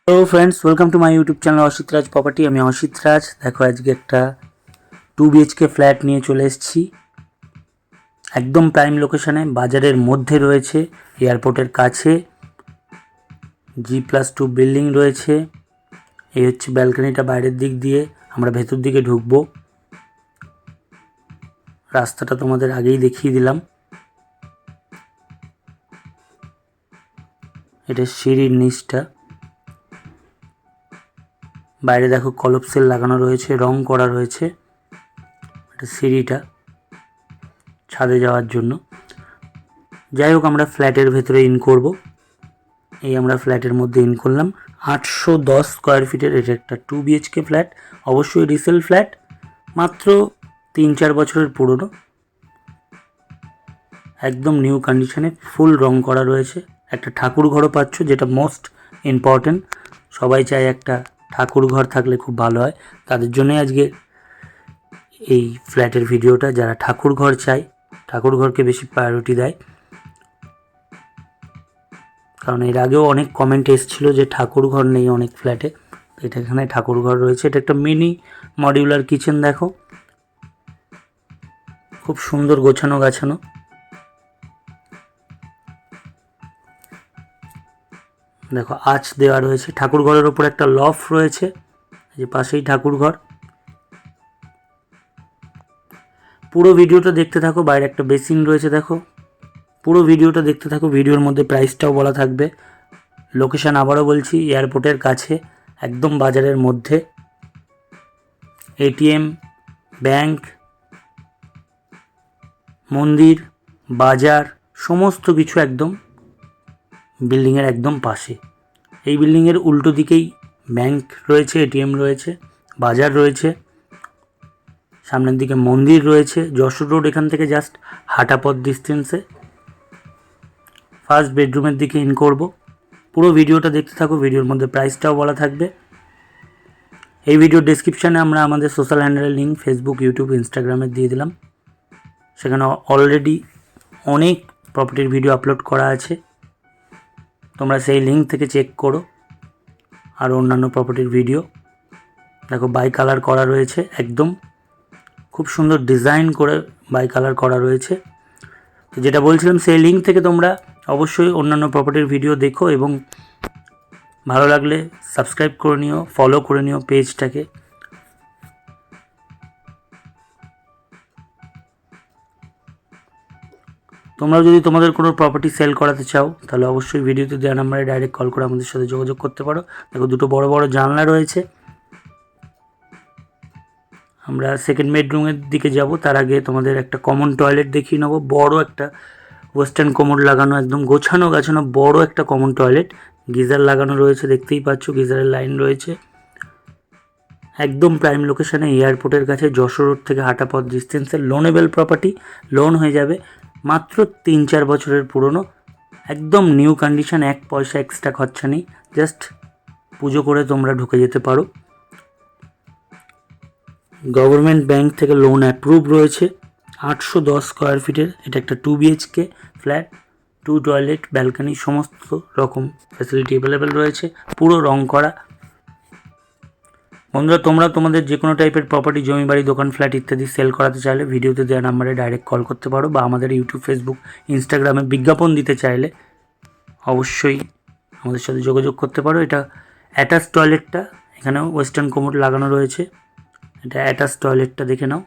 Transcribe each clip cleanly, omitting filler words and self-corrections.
Hello friends, welcome to my YouTube channel Asit Raj property. আমি অসিত রাজ। দেখো, আজকে একটা 2 BHK ফ্ল্যাট নিয়ে চলে এসেছি। একদম প্রাইম লোকেশানে, বাজারের মধ্যে রয়েছে, এয়ারপোর্টের কাছে, G+2 বিল্ডিং রয়েছে। এই হচ্ছে ব্যালকনিটা বাইরের দিক দিয়ে। আমরা ভেতর দিকে ঢুকবো। রাস্তাটা তোমাদের আগেই দেখিয়ে দিলাম। এটা সিঁড়ির নিচটা। বাইরে দেখো কলপসেল লাগানো রয়েছে, রং করা রয়েছে। এটা সিঁড়িটা ছাদে যাওয়ার জন্য। যাই হোক, আমরা ফ্ল্যাটের ভেতরে ইন করব। এই আমরা ফ্ল্যাটের মধ্যে ইন করলাম। 810 স্কোয়ার ফিটের এটা একটা 2 BHK ফ্ল্যাট। অবশ্যই রিসেল ফ্ল্যাট, মাত্র 3-4 বছরের পুরনো। একদম নিউ কন্ডিশনে, ফুল রং করা রয়েছে। একটা ঠাকুর ঘরও পাচ্ছ, যেটা মোস্ট ইম্পর্টেন্ট। সবাই চায় একটা ঠাকুর ঘর থাকলে খুব ভালো হয়। তাদের জন্যই আজকে এই ফ্ল্যাটের ভিডিওটা। যারা ঠাকুর ঘর চায়, ঠাকুর ঘরকে বেশি প্রায়োরিটি দেয়। কারণ এর আগেও অনেক কমেন্ট এসেছিলো যে ঠাকুর ঘর নেই অনেক ফ্ল্যাটে। এটা এখানে ঠাকুর ঘর রয়েছে। এটা একটা মিনি মডিউলার কিচেন। দেখো, খুব সুন্দর গোছানো গাছানো। দেখো, আঁচ দেওয়া রয়েছে। ঠাকুর ঘরের ওপর একটা লফ রয়েছে, এই যে পাশেই ঠাকুর ঘর। পুরো ভিডিওটা দেখতে থাকো। বাইরে একটা বেসিন রয়েছে, দেখো। পুরো ভিডিওটা দেখতে থাকো। ভিডিওর মধ্যে প্রাইসটাও বলা থাকবে। লোকেশান আবারও বলছি, এয়ারপোর্টের কাছে, একদম বাজারের মধ্যে। ATM, ব্যাংক, মন্দির, বাজার, সমস্ত কিছু একদম বিল্ডিংয়ের একদম পাশে। এই বিল্ডিংয়ের উল্টো দিকেই ব্যাংক রয়েছে, ATM রয়েছে, বাজার রয়েছে, সামনের দিকে মন্দির রয়েছে। যশোর রোড এখান থেকে জাস্ট হাঁটা পথ ডিস্টেন্সে। ফার্স্ট বেডরুমের দিকে ইন করব। পুরো ভিডিওটা দেখতে থাকো। ভিডিওর মধ্যে প্রাইসটাও বলা থাকবে। এই ভিডিওর ডেসক্রিপশানে আমরা আমাদের সোশ্যাল হ্যান্ডেলের লিঙ্ক ফেসবুক, ইউটিউব, ইনস্টাগ্রামে দিয়ে দিলাম। সেখানে অলরেডি অনেক প্রপার্টির ভিডিও আপলোড করা আছে, তোমরা সেই লিঙ্ক থেকে চেক করো। আর অন্যান্য প্রপার্টির ভিডিও দেখো। বাই কালার করা রয়েছে, একদম খুব সুন্দর ডিজাইন করে বাই কালার করা রয়েছে। তো যেটা বলছিলাম, সেই লিঙ্ক থেকে তোমরা অবশ্যই অন্যান্য প্রপার্টির ভিডিও দেখো এবং ভালো লাগলে সাবস্ক্রাইব করে নিও, ফলো করে নিও পেজটাকে। তোমরাও যদি তোমাদের কোনো প্রপার্টি সেল করাতে চাও, তাহলে অবশ্যই ভিডিওতে দেওয়া নাম্বারে ডাইরেক্ট কল করে আমাদের সাথে যোগাযোগ করতে পারো। দেখো, দুটো বড় বড় জানলা রয়েছে। আমরা সেকেন্ড বেডরুমের দিকে যাব, তার আগে তোমাদের একটা কমন টয়লেট দেখিয়ে নেবো। বড় একটা ওয়েস্টার্ন কোমোড লাগানো, একদম গোছানো গাছানো বড় একটা কমন টয়লেট। গিজার লাগানো রয়েছে, দেখতেই পাচ্ছ, গিজারের লাইন রয়েছে। একদম প্রাইম লোকেশানে, এয়ারপোর্টের কাছে, যশোর রোড থেকে হাঁটা পথ ডিস্টেন্সে। লোনেবল প্রপার্টি, লোন হয়ে যাবে। মাত্র 3-4 বছরের পুরনো, একদম নিউ কন্ডিশন। 1 পয়সা এক্সট্রা খরচা নেই। জাস্ট পুজো করে তোমরা ঢুকে যেতে পারো। গভর্নমেন্ট ব্যাংক থেকে লোন অ্যাপ্রুভ রয়েছে। 810 স্কোয়ার ফিটের এটা একটা 2 BHK ফ্ল্যাট। 2 টয়লেট, ব্যালকনি, সমস্ত রকম ফ্যাসিলিটি অ্যাভেলেবেল রয়েছে। পুরো রং করা। বন্ধুরা, তোমরা তোমাদের যে কোনো টাইপের প্রপার্টি, জমি বাড়ি, দোকান, ফ্ল্যাট ইত্যাদি সেল করাতে চাইলে ভিডিওতে দেওয়া নাম্বারে ডাইরেক্ট কল করতে পারো, বা আমাদের ইউটিউব, ফেসবুক, ইনস্টাগ্রামে বিজ্ঞাপন দিতে চাইলে অবশ্যই আমাদের সাথে যোগাযোগ করতে পারো। এটা অ্যাটাচ টয়লেটটা, এখানেও ওয়েস্টার্ন কোমোড লাগানো রয়েছে। এটা অ্যাটাচ টয়লেটটা দেখে নাও।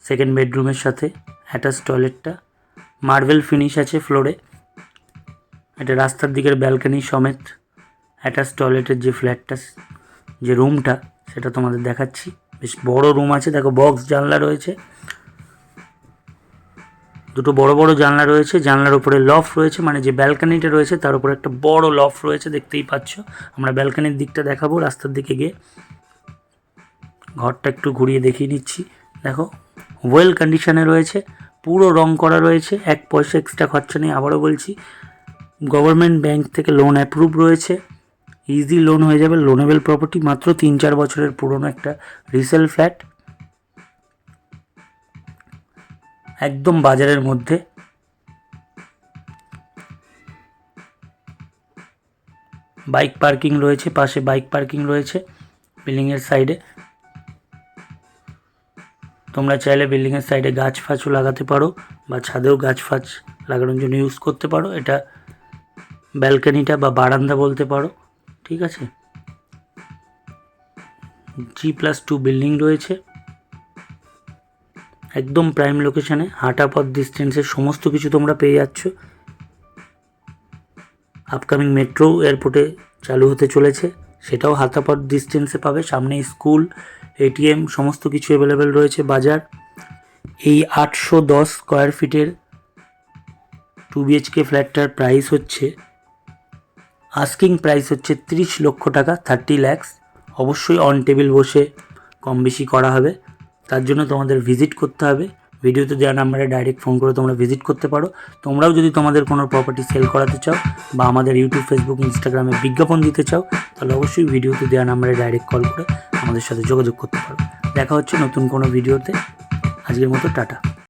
সেকেন্ড বেডরুমের সাথে অ্যাটাচ টয়লেটটা, মার্বেল ফিনিশ আছে ফ্লোরে। এটা রাস্তার দিকের ব্যালকনি সমেত অ্যাটাচ টয়লেটের যে ফ্ল্যাটটা, যে রুমটা, সেটা তোমাদের দেখাচ্ছি। বেশ বড় রুম আছে। দেখো, বক্স জানলা রয়েছে, দুটো বড় বড় জানলা রয়েছে। জানলার উপরে লফ রয়েছে, মানে যে ব্যালকনিটা রয়েছে তার উপরে একটা বড় লফ রয়েছে, দেখতেই পাচ্ছ। আমরা ব্যালকনির দিকটা দেখাবো রাস্তার দিকে গিয়ে। ঘরটা একটু ঘুরিয়ে দেখিয়ে নিচ্ছি। দেখো, ওয়েল কন্ডিশনে রয়েছে, পুরো রং করা রয়েছে। 1 পয়সা এক্সট্রা খরচা নেই। আবারও বলছি, গভর্নমেন্ট ব্যাংক থেকে লোন অ্যাপ্রুভ রয়েছে। ইজি লোন হয়ে যাবে। লোনেবল প্রপার্টি, মাত্র 3-4 বছরের পুরনো একটা রিসেল ফ্ল্যাট, একদম বাজারের মধ্যে। বাইক পার্কিং রয়েছে, পাশে বাইক পার্কিং রয়েছে বিল্ডিংয়ের সাইডে। তোমরা চাইলে বিল্ডিংয়ের সাইডে গাছ ফাছও লাগাতে পারো বা ছাদেও গাছ ফাছ লাগানোর জন্য ইউজ করতে পারো। এটা ব্যালকনিটা বা বারান্দা বলতে পারো, ঠিক আছে। G+2 বিল্ডিং রয়েছে, একদম প্রাইম লোকেশানে, হাঁটা পথ ডিস্টেন্সের সমস্ত কিছু তোমরা পেয়ে যাচ্ছ। আপকামিং মেট্রো এয়ারপোর্টে চালু হতে চলেছে, সেটাও হাঁটা পথ ডিস্টেন্সে পাবে। সামনে স্কুল, ATM সমস্ত কিছু অ্যাভেলেবেল রয়েছে। বাজার এই 810 স্কোয়ার ফিটের 2 BHK ফ্ল্যাটটার প্রাইস হচ্ছে, আস্কিং প্রাইস হচ্ছে 30 লক্ষ টাকা, 30 lakhs। অবশ্যই অন টেবিল বসে কম বেশি করা হবে, তার জন্য তোমাদের ভিজিট করতে হবে। ভিডিওতে দেওয়া নাম্বারে ডাইরেক্ট ফোন করে তোমরা ভিজিট করতে পারো। তোমরাও যদি তোমাদের কোনো প্রপার্টি সেল করাতে চাও বা আমাদের ইউটিউব, ফেসবুক, ইনস্টাগ্রামে বিজ্ঞাপন দিতে চাও, তাহলে অবশ্যই ভিডিওতে দেওয়া নাম্বারে ডাইরেক্ট কল করে আমাদের সাথে যোগাযোগ করতে পারো। দেখা হচ্ছে নতুন কোনো ভিডিওতে। আজকের মতো টাটা।